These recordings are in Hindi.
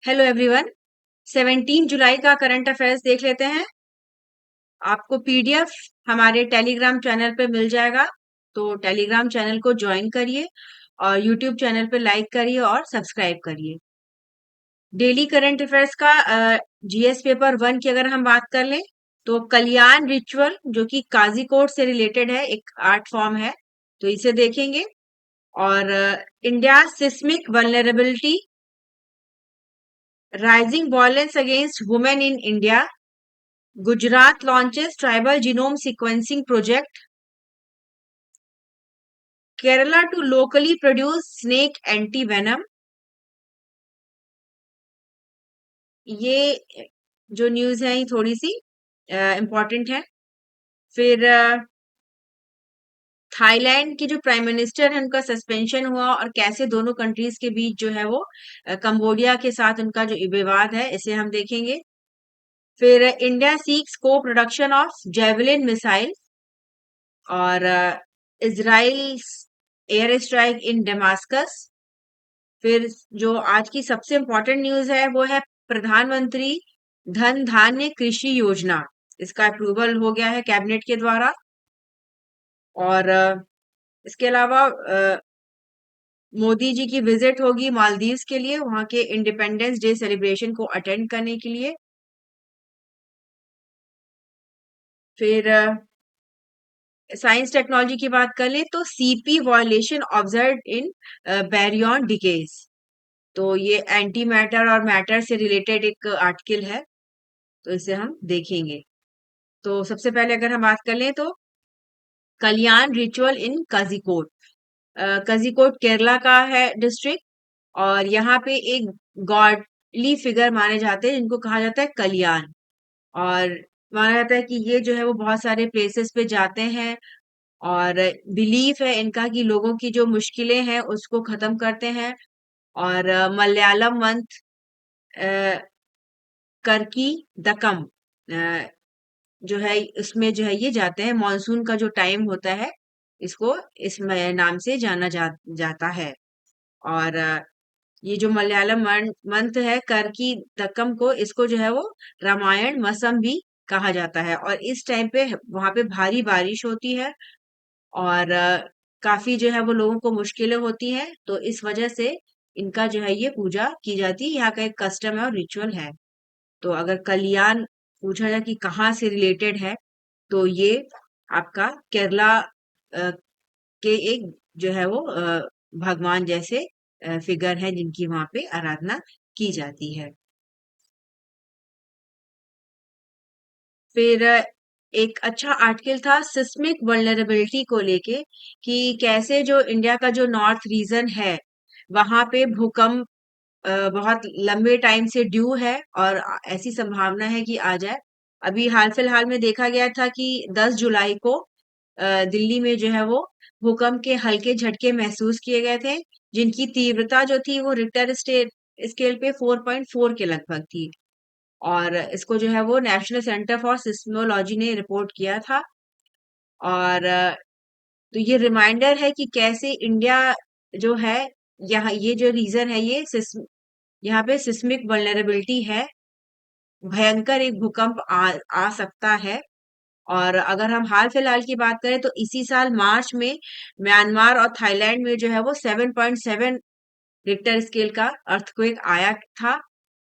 Hello everyone. 17 जुलाई का करंट अफेयर्स देख लेते हैं। आपको पीडीएफ हमारे टेलीग्राम चैनल पे मिल जाएगा, तो टेलीग्राम चैनल को ज्वाइन करिए और यूट्यूब चैनल पे लाइक करिए और सब्सक्राइब करिए। डेली करंट अफेयर्स का जीएस पेपर 1 की अगर हम बात कर लें तो कल्याण रिचुअल जो कि काजीकोट से रिलेटेड है, एक आर्ट फॉर्म है, तो इसे देखेंगे। और India seismic vulnerability, rising violence against women in India, Gujarat launches tribal genome sequencing project. Kerala to locally produce snake anti-venom. ये जो न्यूज है ये थोड़ी सी इम्पोर्टेंट है। फिर थाईलैंड की जो प्राइम मिनिस्टर है उनका सस्पेंशन हुआ और कैसे दोनों कंट्रीज के बीच जो है वो कंबोडिया के साथ उनका जो विवाद है इसे हम देखेंगे। फिर इंडिया सीक्स को प्रोडक्शन ऑफ जेवलिन मिसाइल और इजराइल एयर स्ट्राइक इन डेमास्कस। फिर जो आज की सबसे इम्पोर्टेंट न्यूज है वो है प्रधानमंत्री धन धान्य कृषि योजना, इसका अप्रूवल हो गया है कैबिनेट के द्वारा। और इसके अलावा मोदी जी की विजिट होगी मालदीव्स के लिए, वहां के इंडिपेंडेंस डे सेलिब्रेशन को अटेंड करने के लिए। फिर साइंस टेक्नोलॉजी की बात कर ले तो CP violation observe in Baryon decays, तो ये एंटी मैटर और मैटर से रिलेटेड एक आर्टिकल है, तो इसे हम देखेंगे। तो सबसे पहले अगर हम बात कर लें तो कल्याण रिचुअल इन कजिकोट। कजिकोट केरला का है डिस्ट्रिक्ट, और यहाँ पे एक गॉडली फिगर माने जाते हैं जिनको कहा जाता है कल्याण। और माना जाता है कि ये जो है वो बहुत सारे प्लेसेस पे जाते हैं और बिलीफ है इनका कि लोगों की जो मुश्किलें हैं उसको खत्म करते हैं। और मलयालम मंथ करकी दकम जो है इसमें जो है ये जाते हैं, मॉनसून का जो टाइम होता है इसको इस नाम से जाता है। और ये जो मलयालम मंथ है करकी दक्कम को, इसको जो है वो रामायण मसम भी कहा जाता है। और इस टाइम पे वहां पे भारी बारिश होती है और काफी जो है वो लोगों को मुश्किलें होती हैं, तो इस वजह से इनका जो है ये पूजा की जाती है, यहाँ का एक कस्टम है और रिचुअल है। तो अगर कल्याण पूछा जाए कि कहाँ से रिलेटेड है, तो ये आपका केरला के एक जो है वो भगवान जैसे फिगर है जिनकी वहां पे आराधना की जाती है। फिर एक अच्छा आर्टिकल था सिस्मिक वल्नरेबिलिटी को लेके कि कैसे जो इंडिया का जो नॉर्थ रीजन है वहां पे भूकंप बहुत लंबे टाइम से ड्यू है और ऐसी संभावना है कि आ जाए। अभी हाल फिलहाल में देखा गया था कि 10 जुलाई को दिल्ली में जो है वो भूकंप के हल्के झटके महसूस किए गए थे, जिनकी तीव्रता जो थी वो रिक्टर स्केल पे 4.4 के लगभग थी। और इसको जो है वो नेशनल सेंटर फॉर सिस्मोलॉजी ने रिपोर्ट किया था। और तो ये रिमाइंडर है कि कैसे इंडिया जो है, यहाँ ये जो रीजन है ये यहाँ पे सिस्मिक वल्नरेबिलिटी है, भयंकर एक भूकंप आ सकता है। और अगर हम हाल फिलहाल की बात करें तो इसी साल मार्च में म्यांमार और थाईलैंड में जो है वो 7.7 रिक्टर स्केल का अर्थक्वेक आया था।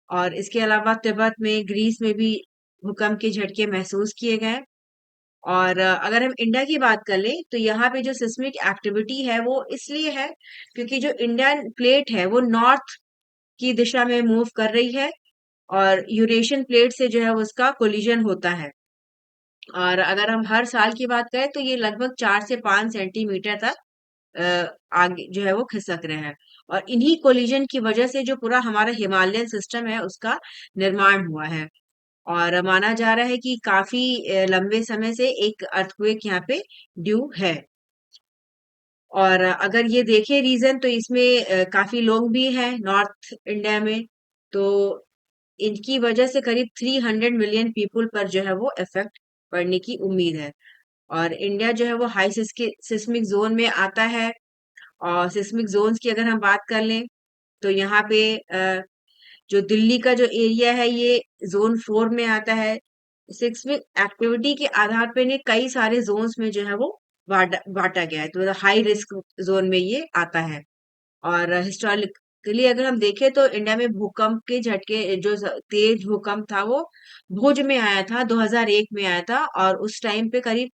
और इसके अलावा तिब्बत में, ग्रीस में भी भूकंप के झटके महसूस किए गए। और अगर हम इंडिया की बात कर लें तो यहाँ पे जो सिस्मिक एक्टिविटी है वो इसलिए है क्योंकि जो इंडियन प्लेट है वो नॉर्थ की दिशा में मूव कर रही है और यूरेशियन प्लेट से जो है वो उसका कोलिजन होता है। और अगर हम हर साल की बात करें तो ये लगभग 4 से 5 सेंटीमीटर तक आगे जो है वो खिसक रहे हैं। और इन्हीं कोलिजन की वजह से जो पूरा हमारा हिमालयन सिस्टम है उसका निर्माण हुआ है। और माना जा रहा है कि काफी लंबे समय से एक अर्थक्वेक यहाँ पे ड्यू है। और अगर ये देखें रीजन तो इसमें काफी लोग भी हैं नॉर्थ इंडिया में, तो इनकी वजह से करीब 300 मिलियन पीपल पर जो है वो इफेक्ट पड़ने की उम्मीद है। और इंडिया जो है वो हाई सिस्मिक जोन में आता है। और सिस्मिक जोन्स की अगर हम बात कर लें तो यहाँ पे जो दिल्ली का जो एरिया है ये ज़ोन 4 में आता है। सिस्मिक एक्टिविटी के आधार पे इन्हें कई सारे ज़ोन्स में जो है वो बाँटा गया है। तो मतलब हाई रिस्क ज़ोन में ये आता है। और हिस्टोरिकली अगर हम देखें तो इंडिया में भूकंप के झटके जो तेज भूकंप था वो भुज में आया था, 2001 में आया था, और उस टाइम पे करीब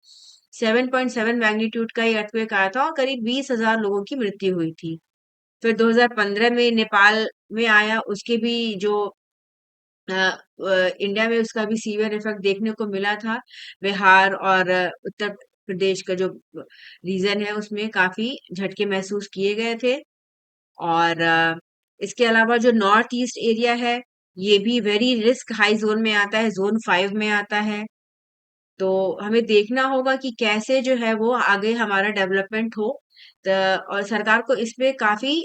7.7 मैग्नीट्यूड का ये अर्थक्वेक आया था और करीब 20,000 लोगों की मृत्यु हुई थी। फिर 2015 में नेपाल में आया, उसके भी जो इंडिया में उसका भी सीवियर इफेक्ट देखने को मिला था। बिहार और उत्तर प्रदेश का जो रीजन है उसमें काफी झटके महसूस किए गए थे। और इसके अलावा जो नॉर्थ ईस्ट एरिया है ये भी वेरी रिस्क हाई जोन में आता है, जोन 5 में आता है। तो हमें देखना होगा कि कैसे जो है वो आगे हमारा डेवलपमेंट हो। और सरकार को इस पे काफी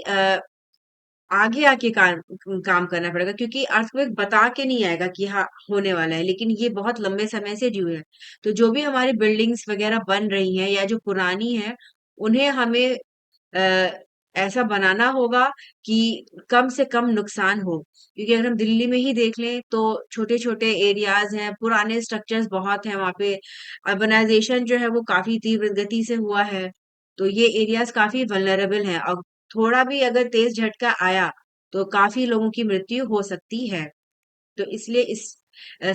आगे आके काम करना पड़ेगा, क्योंकि अर्थक्वेक बता के नहीं आएगा कि हाँ होने वाला है, लेकिन ये बहुत लंबे समय से ड्यू है। तो जो भी हमारी बिल्डिंग्स वगैरह बन रही हैं या जो पुरानी है उन्हें हमें अ, ऐसा बनाना होगा कि कम से कम नुकसान हो। क्योंकि अगर हम दिल्ली में ही देख लें तो छोटे छोटे एरियाज हैं, पुराने स्ट्रक्चर्स बहुत हैं वहाँ पे। अर्बनाइजेशन जो है वो काफी तीव्र गति से हुआ है। तो ये एरियाज काफी वल्नरेबल हैं और थोड़ा भी अगर तेज झटका आया तो काफी लोगों की मृत्यु हो सकती है। तो इसलिए इस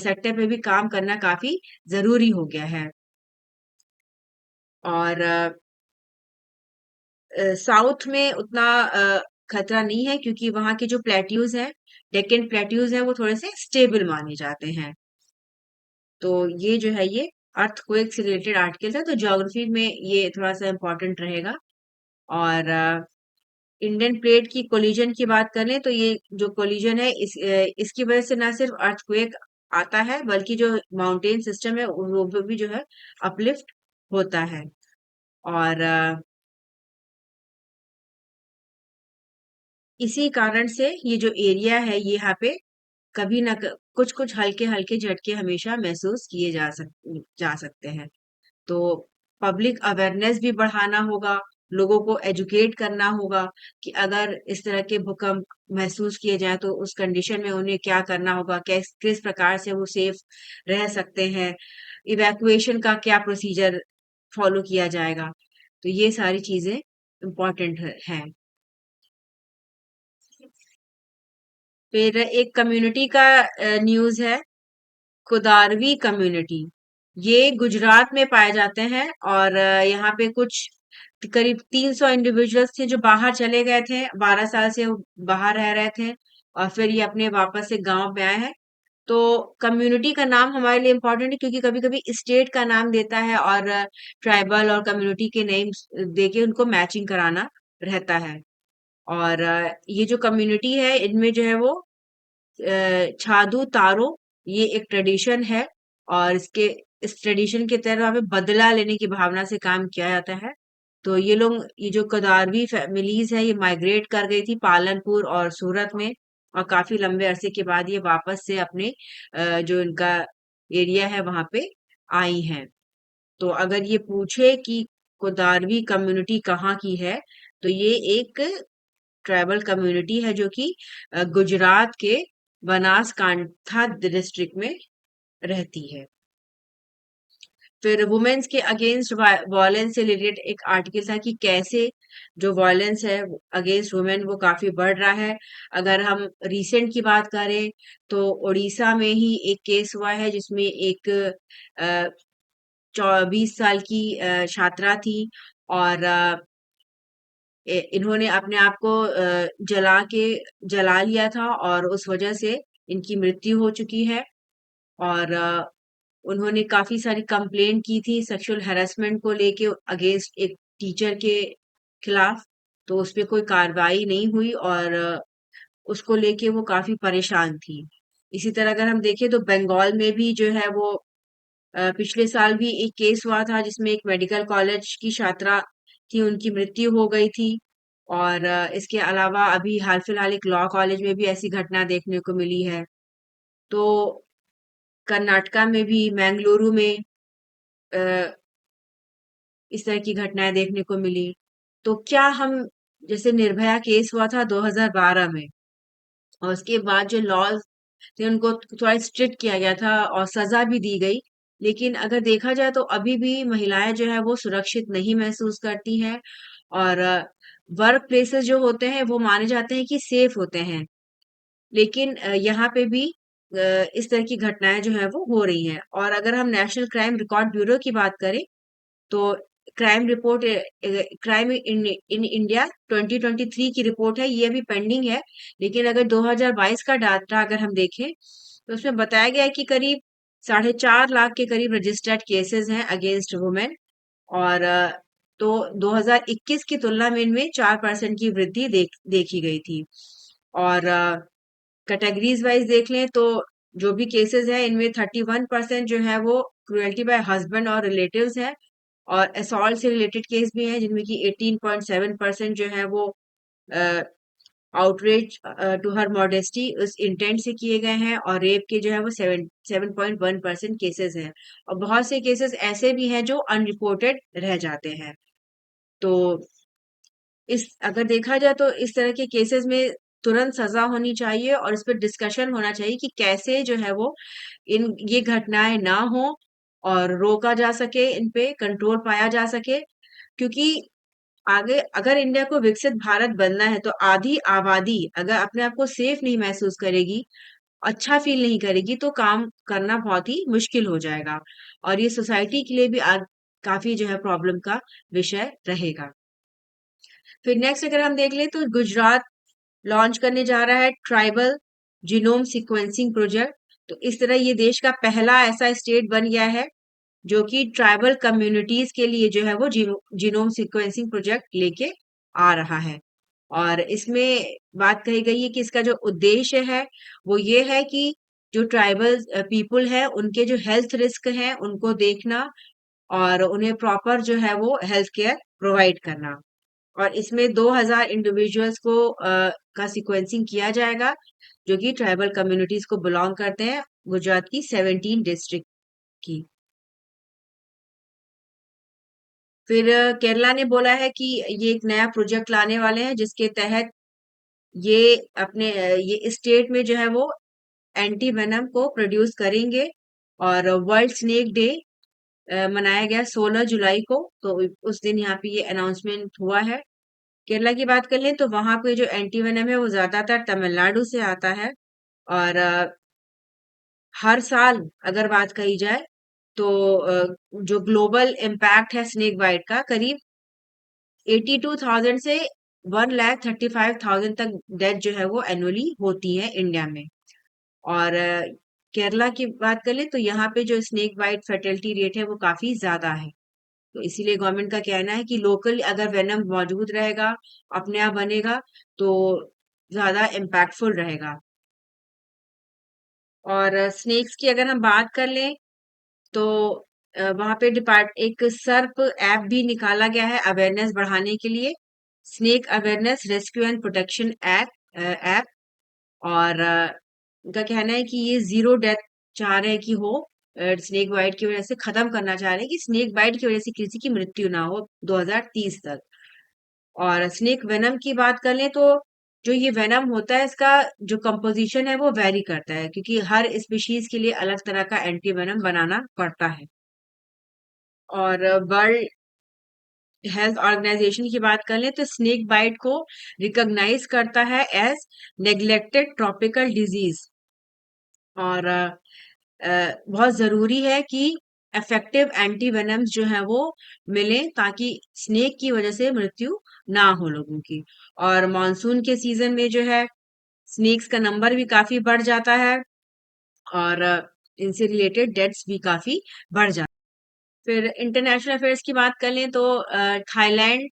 सेक्टर पे भी काम करना काफी जरूरी हो गया है। और साउथ में उतना खतरा नहीं है, क्योंकि वहाँ के जो प्लेट्यूज हैं, डेक्कन प्लेट्यूज हैं, वो थोड़े से स्टेबल माने जाते हैं। तो ये जो है ये अर्थक्वेक से रिलेटेड आर्टिकल है, तो ज्योग्राफी में ये थोड़ा सा इम्पोर्टेंट रहेगा। और इंडियन प्लेट की कोलिजन की बात करें तो ये जो कोलिजन है इसकी वजह से ना सिर्फ अर्थक्वेक आता है, बल्कि जो माउंटेन सिस्टम है वो भी जो है अपलिफ्ट होता है। और इसी कारण से ये जो एरिया है ये यहाँ पे कभी ना कुछ कुछ हल्के हल्के झटके हमेशा महसूस किए जा सकते हैं। तो पब्लिक अवेयरनेस भी बढ़ाना होगा, लोगों को एजुकेट करना होगा कि अगर इस तरह के भूकंप महसूस किए जाए तो उस कंडीशन में उन्हें क्या करना होगा, किस किस प्रकार से वो सेफ रह सकते हैं, इवैक्यूएशन का क्या प्रोसीजर फॉलो किया जाएगा। तो ये सारी चीजें इम्पोर्टेंट हैं। फिर एक कम्युनिटी का न्यूज़ है, कुदारवी कम्युनिटी। ये गुजरात में पाए जाते हैं और यहाँ पे कुछ करीब 300 इंडिविजुअल्स थे जो बाहर चले गए थे, 12 साल से वो बाहर रह रहे थे और फिर ये अपने वापस से गांव में आए हैं। तो कम्युनिटी का नाम हमारे लिए इम्पोर्टेंट है, क्योंकि कभी कभी स्टेट का नाम देता है और ट्राइबल और कम्युनिटी के नेम्स देके उनको मैचिंग कराना रहता है। और ये जो कम्युनिटी है इनमें जो है वो छादू तारो, ये एक ट्रेडिशन है और इसके इस ट्रेडिशन के तहत वहाँ पे बदला लेने की भावना से काम किया जाता है। तो ये लोग, ये जो कदारवी फैमिलीज है, ये माइग्रेट कर गई थी पालनपुर और सूरत में, और काफी लंबे अरसे के बाद ये वापस से अपने जो इनका एरिया है वहां पे आई हैं। तो अगर ये पूछे कि कोदारवी कम्युनिटी कहाँ की है, तो ये एक ट्राइबल कम्युनिटी है जो कि गुजरात के बनासकांठा डिस्ट्रिक्ट में रहती है। फिर वुमेन्स के अगेंस्ट वायलेंस से रिलेटेड एक आर्टिकल था कि कैसे जो वायलेंस है अगेंस्ट वुमेन वो काफी बढ़ रहा है। अगर हम रिसेंट की बात करें तो उड़ीसा में ही एक केस हुआ है जिसमें एक 20 साल की छात्रा थी और इन्होंने अपने आप को जला लिया था और उस वजह से इनकी मृत्यु हो चुकी है। और उन्होंने काफी सारी कंप्लेंट की थी सेक्सुअल हैरेसमेंट को लेके अगेंस्ट एक टीचर के खिलाफ। तो उस पे कोई कार्रवाई नहीं हुई और उसको लेके वो काफी परेशान थी। इसी तरह अगर हम देखें तो बंगाल में भी जो है वो पिछले साल भी एक केस हुआ था जिसमें एक मेडिकल कॉलेज की छात्रा थी, उनकी मृत्यु हो गई थी। और इसके अलावा अभी हाल फिलहाल एक लॉ कॉलेज में भी ऐसी घटना देखने को मिली है। तो कर्नाटका में भी मैंगलुरु में अ, इस तरह की घटनाएं देखने को मिली। तो क्या हम, जैसे निर्भया केस हुआ था 2012 में, और उसके बाद जो लॉज थे उनको थोड़ा स्ट्रिक्ट किया गया था और सजा भी दी गई। लेकिन अगर देखा जाए तो अभी भी महिलाएं जो है वो सुरक्षित नहीं महसूस करती हैं, और वर्क प्लेसेस जो होते हैं वो माने जाते हैं कि सेफ होते हैं। लेकिन यहाँ पे भी इस तरह की घटनाएं जो है वो हो रही हैं। और अगर हम नेशनल क्राइम रिकॉर्ड ब्यूरो की बात करें तो crime report, crime in in India 2023 की रिपोर्ट है, ये अभी पेंडिंग है। लेकिन अगर 2022 का डाटा अगर हम देखें तो उसमें बताया गया है कि करीब 4.5 लाख के करीब रजिस्टर्ड केसेस हैं अगेंस्ट वुमेन। और तो 2021 की तुलना में इनमें 4% की वृद्धि देखी गई थी। और कैटेगरीज वाइज देख लें तो जो भी केसेस हैं इनमें 31% जो है वो क्रुएल्टी बाय हस्बैंड और रिलेटिव्स है, और असॉल्ट से रिलेटेड केस भी हैं जिनमें कि 18.7% जो है वो आउटरीच टू हर मॉडेस्टी उस इंटेंट से किए गए हैं, और रेप के जो है वो 7.1% केसेस हैं। और बहुत से केसेस ऐसे भी हैं जो अनरिपोर्टेड रह जाते हैं। तो इस अगर देखा जाए तो इस तरह के केसेस में तुरंत सजा होनी चाहिए, और इस पर डिस्कशन होना चाहिए कि कैसे जो है वो इन ये घटनाएं ना हो और रोका जा सके, इन पे कंट्रोल पाया जा सके। क्योंकि आगे अगर इंडिया को विकसित भारत बनना है तो आधी आबादी अगर अपने आप को सेफ नहीं महसूस करेगी, अच्छा फील नहीं करेगी, तो काम करना बहुत ही मुश्किल हो जाएगा, और ये सोसाइटी के लिए भी काफी जो है प्रॉब्लम का विषय रहेगा। फिर नेक्स्ट अगर हम देख लें तो गुजरात लॉन्च करने जा रहा है ट्राइबल जीनोम सीक्वेंसिंग प्रोजेक्ट। तो इस तरह ये देश का पहला ऐसा स्टेट बन गया है जो कि ट्राइबल कम्युनिटीज के लिए जो है वो जीनोम सीक्वेंसिंग प्रोजेक्ट लेके आ रहा है। और इसमें बात कही गई है कि इसका जो उद्देश्य है वो ये है कि जो ट्राइबल पीपल है उनके जो हेल्थ रिस्क हैं उनको देखना, और उन्हें प्रॉपर जो है वो हेल्थ केयर प्रोवाइड करना। और इसमें 2000 इंडिविजुअल्स को का सीक्वेंसिंग किया जाएगा जो कि ट्राइबल कम्युनिटीज को बिलोंग करते हैं, गुजरात की 17 डिस्ट्रिक्ट की। फिर केरला ने बोला है कि ये एक नया प्रोजेक्ट लाने वाले हैं जिसके तहत ये ये स्टेट में जो है वो एंटी वेनम को प्रोड्यूस करेंगे। और वर्ल्ड स्नेक डे मनाया गया 16 जुलाई को, तो उस दिन यहाँ पे ये अनाउंसमेंट हुआ है। केरला की बात कर लें तो वहां पे जो एंटी वेनम है वो ज्यादातर तमिलनाडु से आता है। और हर साल अगर बात कही जाए तो जो ग्लोबल इम्पैक्ट है स्नेक बाइट का करीब 82,000 से 1,35,000 तक डेथ जो है वो एनुअली होती है इंडिया में। और केरला की बात करें तो यहाँ पे जो स्नेक बाइट फर्टिलिटी रेट है वो काफी ज्यादा है। तो इसीलिए गवर्नमेंट का कहना है कि लोकल अगर वेनम मौजूद रहेगा, अपने आप बनेगा, तो ज्यादा इम्पैक्टफुल रहेगा। और स्नेक्स की अगर हम बात कर लें तो वहां पे एक सर्प ऐप भी निकाला गया है अवेयरनेस बढ़ाने के लिए, snake awareness rescue and protection app. और उनका कहना है कि ये जीरो डेथ चाह रहे हैं कि हो, स्नेक बाइट की वजह से खत्म करना चाह रहे हैं कि स्नेक बाइट की वजह से किसी की मृत्यु ना हो 2030 तक। और स्नेक वेनम की बात कर लें तो जो ये वेनम होता है इसका जो कंपोजिशन है वो वेरी करता है, क्योंकि हर स्पीशीज के लिए अलग तरह का एंटी वेनम बनाना पड़ता है। और वर्ल्ड हेल्थ ऑर्गेनाइजेशन की बात कर लें तो स्नेक बाइट को रिकॉग्नाइज करता है एज नेग्लेक्टेड ट्रॉपिकल डिजीज। और बहुत जरूरी है कि इफेक्टिव एंटी वेनम्स जो है वो मिलें ताकि स्नेक की वजह से मृत्यु ना हो लोगों की। और मानसून के सीजन में जो है स्नेक्स का नंबर भी काफी बढ़ जाता है, और इनसे रिलेटेड डेथ्स भी काफी बढ़ जाती है। फिर इंटरनेशनल अफेयर्स की बात कर लें तो थाईलैंड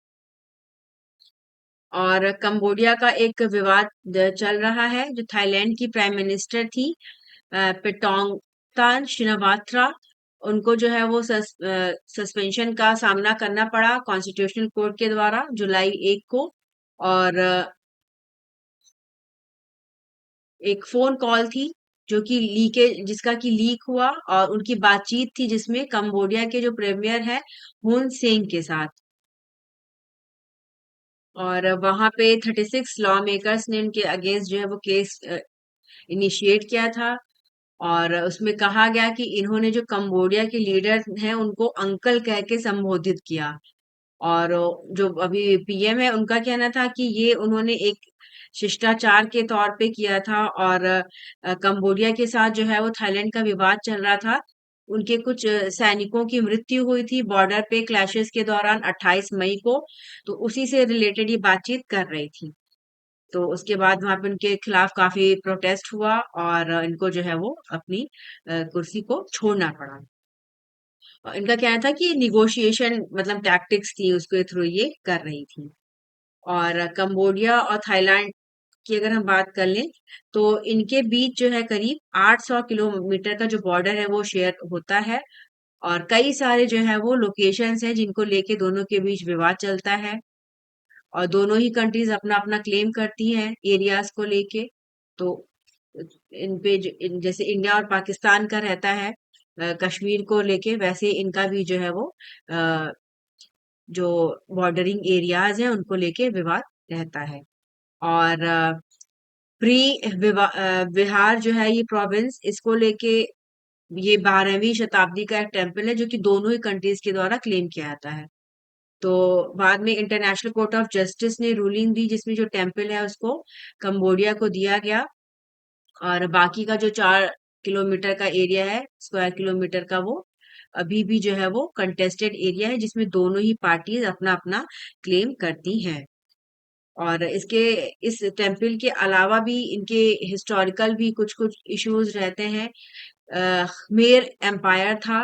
और कंबोडिया का एक विवाद चल रहा है। जो थाईलैंड की प्राइम मिनिस्टर थी पेटोंगतान शिनावात्रा, उनको जो है वो सस्पेंशन का सामना करना पड़ा कॉन्स्टिट्यूशनल कोर्ट के द्वारा जुलाई 1 को। और एक फोन कॉल थी जो कि जिसका कि लीक हुआ, और उनकी बातचीत थी जिसमें कंबोडिया के जो प्रीमियर है हुन सेन के साथ। और वहां पे 36 लॉ मेकर्स ने उनके अगेंस्ट जो है वो केस इनिशिएट किया था। और उसमें कहा गया कि इन्होंने जो कंबोडिया के लीडर हैं उनको अंकल कह के संबोधित किया। और जो अभी पीएम है उनका कहना था कि ये उन्होंने एक शिष्टाचार के तौर पे किया था। और कंबोडिया के साथ जो है वो थाईलैंड का विवाद चल रहा था। उनके कुछ सैनिकों की मृत्यु हुई थी बॉर्डर पे क्लैशेस के दौरान 28 मई को। तो उसी से रिलेटेड ये बातचीत कर रही थी। तो उसके बाद वहां पे उनके खिलाफ काफी प्रोटेस्ट हुआ और इनको जो है वो अपनी कुर्सी को छोड़ना पड़ा। इनका कहना था कि निगोशिएशन मतलब टैक्टिक्स थी उसके थ्रू ये कर रही थी। और कंबोडिया और थाईलैंड की अगर हम बात कर लें तो इनके बीच जो है करीब 800 किलोमीटर का जो बॉर्डर है वो शेयर होता है। और कई सारे जो है वो लोकेशंस हैं जिनको लेके दोनों के बीच विवाद चलता है। और दोनों ही कंट्रीज अपना अपना क्लेम करती हैं एरियाज को लेके। तो इन पे जैसे इंडिया और पाकिस्तान का रहता है कश्मीर को लेके, वैसे इनका भी जो है वो अ, जो बॉर्डरिंग एरियाज हैं उनको लेके विवाद रहता है। और बिहार जो है ये प्रोविंस इसको लेके ये 12वीं शताब्दी का एक टेम्पल है जो कि दोनों ही कंट्रीज के द्वारा क्लेम किया जाता है। तो बाद में इंटरनेशनल कोर्ट ऑफ जस्टिस ने रूलिंग दी जिसमें जो टेम्पल है उसको कंबोडिया को दिया गया। और बाकी का जो 4 किलोमीटर का एरिया है स्क्वायर किलोमीटर का वो अभी भी जो है वो कंटेस्टेड एरिया है जिसमें दोनों ही पार्टीज अपना अपना क्लेम करती हैं। और इसके इस टेम्पल के अलावा भी इनके हिस्टोरिकल भी कुछ कुछ इश्यूज रहते हैं। खमेर एम्पायर था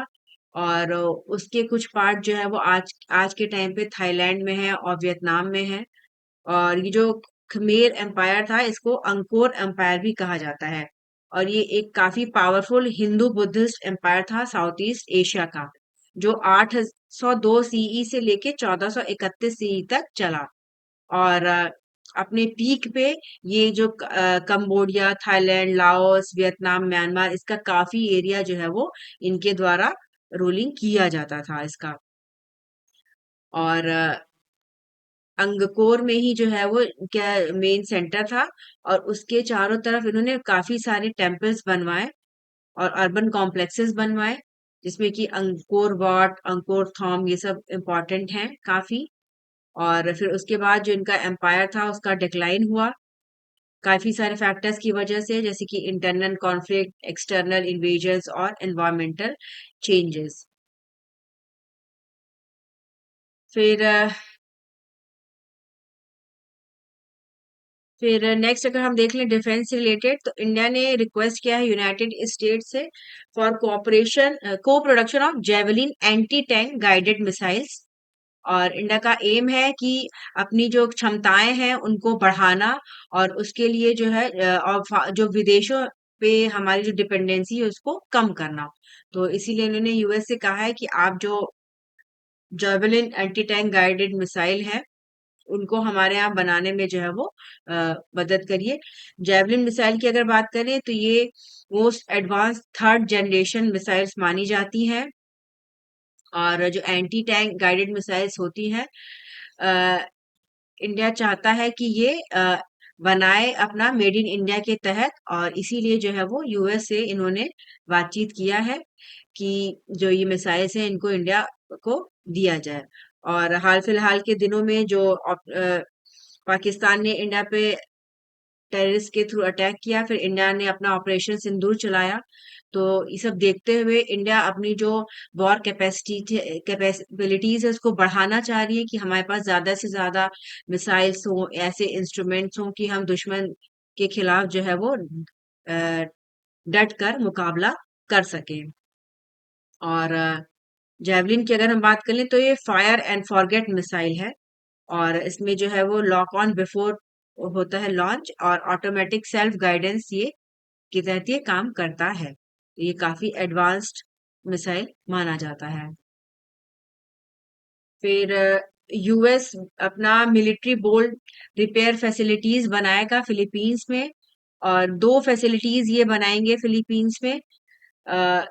और उसके कुछ पार्ट जो है वो आज आज के टाइम पे थाईलैंड में है और वियतनाम में है। और ये जो खमेर एम्पायर था इसको अंकोर एम्पायर भी कहा जाता है। और ये एक काफी पावरफुल हिंदू बुद्धिस्ट एम्पायर था साउथ ईस्ट एशिया का जो 802 सीई से लेके 1431 सीई तक चला। और अपने पीक पे ये जो Cambodia Thailand Laos Vietnam Myanmar इसका काफी एरिया जो है वो इनके द्वारा रूलिंग किया जाता था इसका। और अंगकोर में ही जो है वो क्या मेन सेंटर था। और उसके चारों तरफ इन्होंने काफी सारे टेम्पल्स बनवाए और अर्बन कॉम्प्लेक्सेस बनवाए जिसमें कि अंकोर वाट अंकोर थॉम ये सब इम्पोर्टेंट हैं काफी। और फिर उसके बाद जो इनका एम्पायर था उसका डिक्लाइन हुआ काफी सारे फैक्टर्स की वजह से जैसे कि इंटरनल कॉन्फ्लिक्ट एक्सटर्नल इन्वेजन्स और एनवायरमेंटल चेंजेस। फिर नेक्स्ट अगर हम देख लें डिफेंस से रिलेटेड तो इंडिया ने रिक्वेस्ट किया है यूनाइटेड स्टेट्स से फॉर कोऑपरेशन को production of javelin anti tank guided missiles. और इंडिया का एम है कि अपनी जो क्षमताएं हैं उनको बढ़ाना और उसके लिए जो है जो विदेशों पे हमारी जो डिपेंडेंसी है उसको कम करना। तो इसीलिए इन्होंने यूएस से कहा है कि आप जो javelin anti tank guided missile है उनको हमारे यहाँ बनाने में जो है वो मदद करिए। जेवलिन मिसाइल की अगर बात करें तो ये most advance third generation missiles मानी जाती हैं। और जो एंटी टैंक गाइडेड मिसाइल्स होती हैं इंडिया चाहता है कि ये बनाए अपना मेड इन इंडिया के तहत। और इसीलिए जो है वो यूएस से इन्होंने बातचीत किया है कि जो ये मिसाइल्स हैं इनको इंडिया को दिया जाए। और हाल फिलहाल के दिनों में जो पाकिस्तान ने इंडिया पे टेररिस्ट के थ्रू अटैक किया फिर इंडिया ने अपना ऑपरेशन सिंदूर चलाया। तो ये सब देखते हुए इंडिया अपनी जो वॉर कैपेबिलिटीज है उसको बढ़ाना चाह रही है कि हमारे पास ज्यादा से ज्यादा मिसाइल्स हो ऐसे इंस्ट्रूमेंट्स हो कि हम दुश्मन के खिलाफ जो है वो डट कर मुकाबला कर सकें। और जेवलिन की अगर हम बात करें तो ये फायर एंड फॉरगेट मिसाइल है। और इसमें जो है वो लॉक ऑन बिफोर होता है लॉन्च और ऑटोमेटिक सेल्फ गाइडेंस ये के तहत ये काम करता है। तो ये काफी एडवांस्ड मिसाइल माना जाता है। फिर यूएस अपना मिलिट्री बोल्ट रिपेयर फैसिलिटीज बनाएगा फिलीपींस में। और 2 फैसिलिटीज ये बनाएंगे फिलीपींस में अ,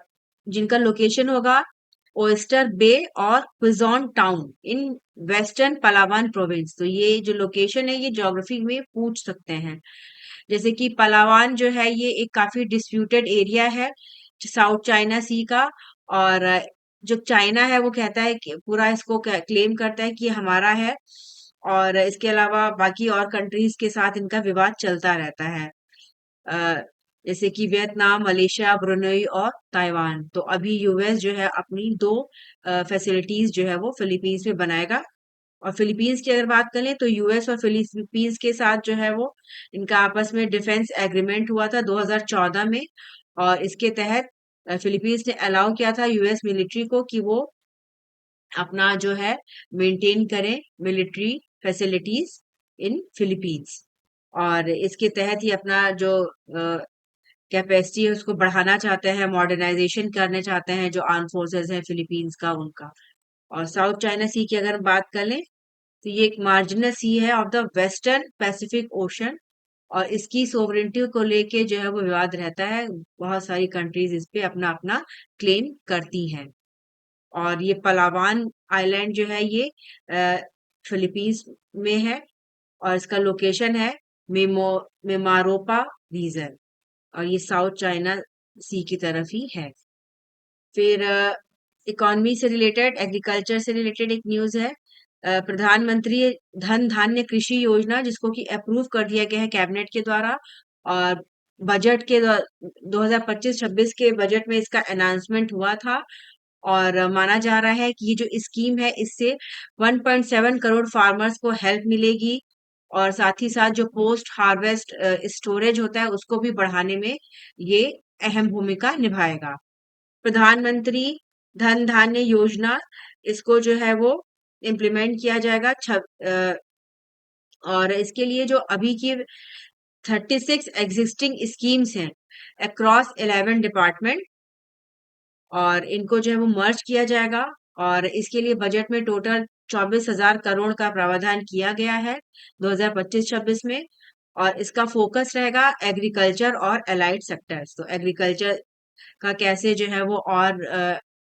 जिनका लोकेशन होगा ओयस्टर बे और क्विजॉन town in western Palawan province. तो ये जो लोकेशन है ये ज्योग्राफी में पूछ सकते हैं। जैसे कि पलावान जो है ये एक काफी डिस्प्यूटेड एरिया है साउथ चाइना सी का। और जो चाइना है वो कहता है कि पूरा इसको क्लेम करता है कि ये हमारा है। और इसके अलावा बाकी और कंट्रीज के साथ इनका विवाद चलता रहता है। अ, जैसे कि वियतनाम, मलेशिया, ब्रुनई और ताइवान। तो अभी यूएस जो है अपनी दो फैसिलिटीज जो है वो फिलीपींस में बनाएगा। और फिलीपींस की अगर बात करें तो यूएस और फिलीपींस के साथ जो है वो इनका आपस में डिफेंस एग्रीमेंट हुआ था 2014 में। और इसके तहत फिलीपींस ने अलाउ किया था यूएस मिलिट्री को कि वो अपना जो है मेंटेन करें मिलिट्री फैसिलिटीज इन फिलीपींस। और इसके तहत ही अपना जो कैपेसिटी है उसको बढ़ाना चाहते हैं, मॉडर्नाइजेशन करने चाहते हैं जो आर्म फोर्सेस है फिलीपींस का उनका। और साउथ चाइना सी की अगर बात कर लें तो ये एक मार्जिनल सी है of the western Pacific ocean. और इसकी सोवरेनिटी को लेके जो है वो विवाद रहता है। बहुत सारी कंट्रीज इस पे अपना अपना क्लेम करती हैं। और ये पलावान आइलैंड जो है ये फिलीपींस में है। और इसका लोकेशन है मेमो मेमारोपा रीजन। और ये साउथ चाइना सी की तरफ ही है। फिर इकोनॉमी से रिलेटेड, एग्रीकल्चर से रिलेटेड एक न्यूज़ है। प्रधानमंत्री धन धान्य कृषि योजना जिसको कि अप्रूव कर दिया गया है कैबिनेट के द्वारा। और बजट के 2025-26 के बजट में इसका अनाउंसमेंट हुआ था। और माना जा रहा है कि ये जो स्कीम है इससे 1.7 करोड़ फार्मर्स को हेल्प मिलेगी। और साथ ही साथ जो पोस्ट हार्वेस्ट स्टोरेज होता है उसको भी बढ़ाने में ये अहम भूमिका निभाएगा। प्रधानमंत्री धन धान्य योजना इसको जो है वो इम्प्लीमेंट किया जाएगा। और इसके लिए जो अभी की 36 एग्जिस्टिंग स्कीम्स हैं अक्रॉस 11 डिपार्टमेंट, और इनको जो है वो मर्ज किया जाएगा। और इसके लिए बजट में टोटल 24,000 करोड़ का प्रावधान किया गया है 2025-26 में। और इसका फोकस रहेगा एग्रीकल्चर और एलाइड सेक्टर्स। तो एग्रीकल्चर का कैसे जो है वो और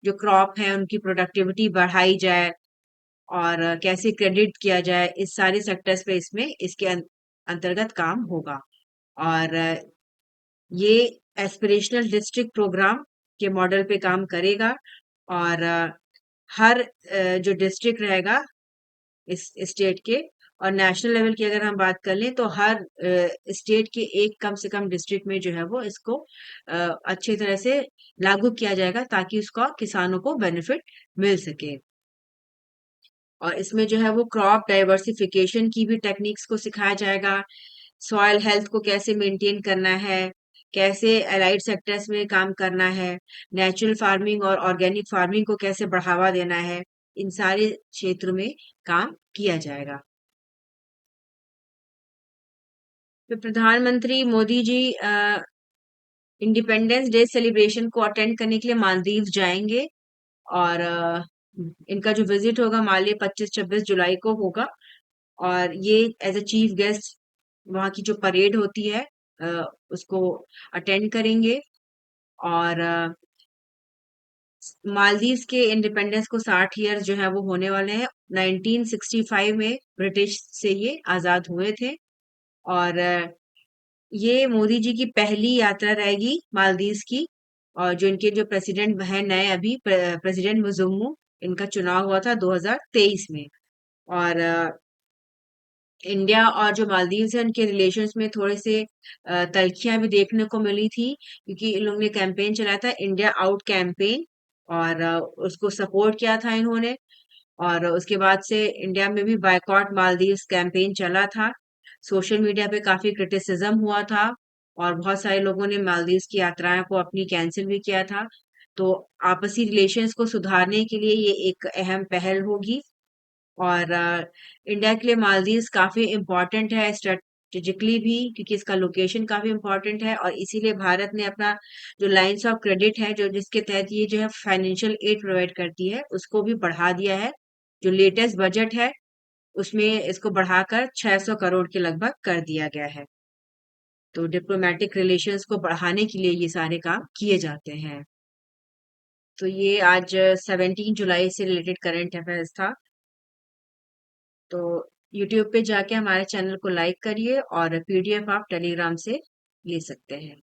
जो क्रॉप है उनकी प्रोडक्टिविटी बढ़ाई जाए। और कैसे क्रेडिट किया जाए, इस सारे सेक्टर्स पे इसमें इसके अंतर्गत काम होगा। और ये एस्पिरेशनल डिस्ट्रिक्ट प्रोग्राम के मॉडल पे काम करेगा। और हर जो डिस्ट्रिक्ट रहेगा इस स्टेट के, और नेशनल लेवल की अगर हम बात कर लें तो हर स्टेट के एक कम से कम डिस्ट्रिक्ट में जो है वो इसको अच्छी तरह से लागू किया जाएगा ताकि उसका किसानों को बेनिफिट मिल सके। और इसमें जो है वो क्रॉप डाइवर्सिफिकेशन की भी टेक्निक्स को सिखाया जाएगा। सॉइल हेल्थ को कैसे मेंटेन करना है, कैसे एलाइड सेक्टर्स में काम करना है, नेचुरल फार्मिंग और ऑर्गेनिक फार्मिंग को कैसे बढ़ावा देना है, इन सारे क्षेत्र में काम किया जाएगा। तो प्रधानमंत्री Modi ji independence day celebration को अटेंड करने के लिए मालदीव जाएंगे। और इनका जो विजिट होगा माले 25-26 जुलाई को होगा। और ये एज अ चीफ गेस्ट वहाँ की जो परेड होती है उसको अटेंड करेंगे। और मालदीव्स के इंडिपेंडेंस को 60 ईयर जो है वो होने वाले हैं। 1965 में ब्रिटिश से ये आजाद हुए थे। और ये मोदी जी की पहली यात्रा रहेगी मालदीव्स की। और जो इनके जो प्रेसिडेंट हैं नए अभी प्रेसिडेंट मुजुम्मू, इनका चुनाव हुआ था 2023 में। और इंडिया और जो मालदीव्स हैं उनके रिलेशंस में थोड़े से तल्खियां भी देखने को मिली थी क्योंकि इन लोगों ने कैंपेन चलाया था इंडिया आउट कैंपेन। और उसको सपोर्ट किया था इन्होंने। और उसके बाद से इंडिया में भी बायकॉट मालदीव्स कैंपेन चला था। सोशल मीडिया पे काफी क्रिटिसिज्म हुआ था। और बहुत सारे लोगों ने मालदीव्स की यात्राएं को अपनी कैंसिल भी किया था। तो आपसी रिलेशंस को सुधारने के लिए ये एक अहम पहल होगी। और इंडिया के लिए मालदीव्स काफी इम्पोर्टेंट है स्ट्रेटेजिकली भी क्योंकि इसका लोकेशन काफी इम्पोर्टेंट है। और इसीलिए भारत ने अपना जो लाइंस ऑफ क्रेडिट है जो जिसके तहत ये जो है फाइनेंशियल एड प्रोवाइड करती है उसको भी बढ़ा दिया है। जो लेटेस्ट बजट है उसमें इसको बढ़ाकर 600 करोड़ के लगभग कर दिया गया है। तो डिप्लोमेटिक रिलेशंस को बढ़ाने के लिए ये सारे काम किए जाते हैं। तो ये आज 17 जुलाई से रिलेटेड करंट अफेयर्स था। तो यूट्यूब पे जाके हमारे चैनल को लाइक करिए और पीडीएफ आप टेलीग्राम से ले सकते हैं।